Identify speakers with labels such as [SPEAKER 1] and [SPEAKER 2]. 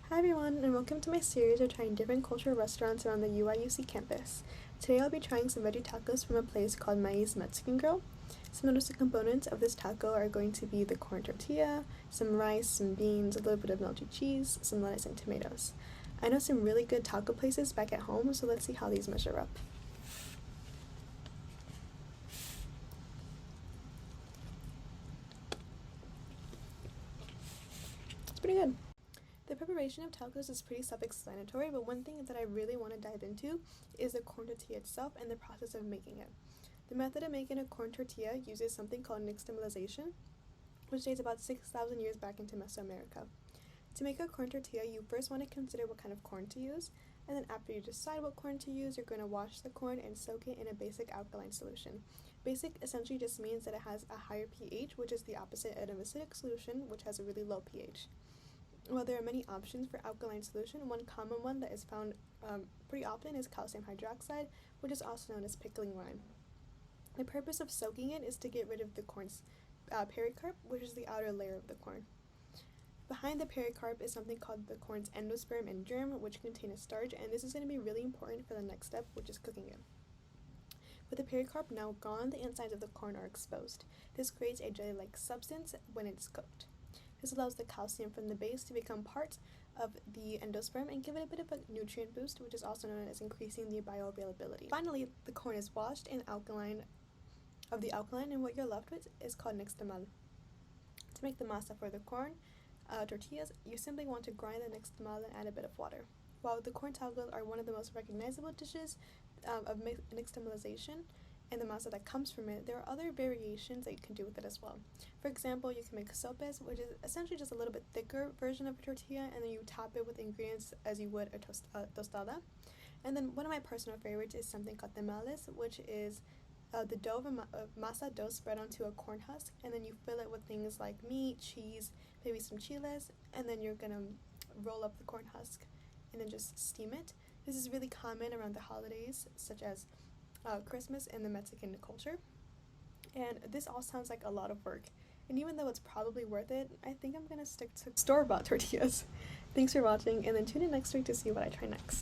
[SPEAKER 1] Hi everyone, and welcome to my series of trying different cultural restaurants around the UIUC campus. Today I'll be trying some veggie tacos from a place called Mai's Mexican Grill. Some noticeable components of this taco are going to be the corn tortilla, some rice, some beans, a little bit of melted cheese, some lettuce, and tomatoes. I know some really good taco places back at home, so let's see how these measure up. It's pretty good. The preparation of tacos is pretty self-explanatory, but one thing that I really want to dive into is the corn tortilla itself and the process of making it. The method of making a corn tortilla uses something called nixtamalization, which dates about 6,000 years back into Mesoamerica. To make a corn tortilla, you first want to consider what kind of corn to use, and then after you decide what corn to use, you're going to wash the corn and soak it in a basic alkaline solution. Basic essentially just means that it has a higher pH, which is the opposite of an acidic solution, which has a really low pH. While there are many options for alkaline solution, one common one that is found pretty often is calcium hydroxide, which is also known as pickling lime. The purpose of soaking it is to get rid of the corn's pericarp, which is the outer layer of the corn. Behind the pericarp is something called the corn's endosperm and germ, which contain a starch, and this is going to be really important for the next step, which is cooking it. With the pericarp now gone, the insides of the corn are exposed. This creates a jelly-like substance when it's cooked. This allows the calcium from the base to become part of the endosperm and give it a bit of a nutrient boost, which is also known as increasing the bioavailability. Finally, the corn is washed in alkaline, and what you're left with is called nixtamal. To make the masa for the corn tortillas, you simply want to grind the nixtamal and add a bit of water. While the corn tacos are one of the most recognizable dishes of nixtamalization, and the masa that comes from it, there are other variations that you can do with it as well. For example, you can make sopes, which is essentially just a little bit thicker version of a tortilla, and then you top it with ingredients as you would a tostada. And then one of my personal favorites is something called tamales, which is the dough of masa dough spread onto a corn husk, and then you fill it with things like meat, cheese, maybe some chiles, and then you're gonna roll up the corn husk and then just steam it. This is really common around the holidays, such as Christmas in the Mexican culture, and this all sounds like a lot of work, and even though it's probably worth it, I think I'm gonna stick to store-bought tortillas. Thanks for watching, and then tune in next week to see what I try next.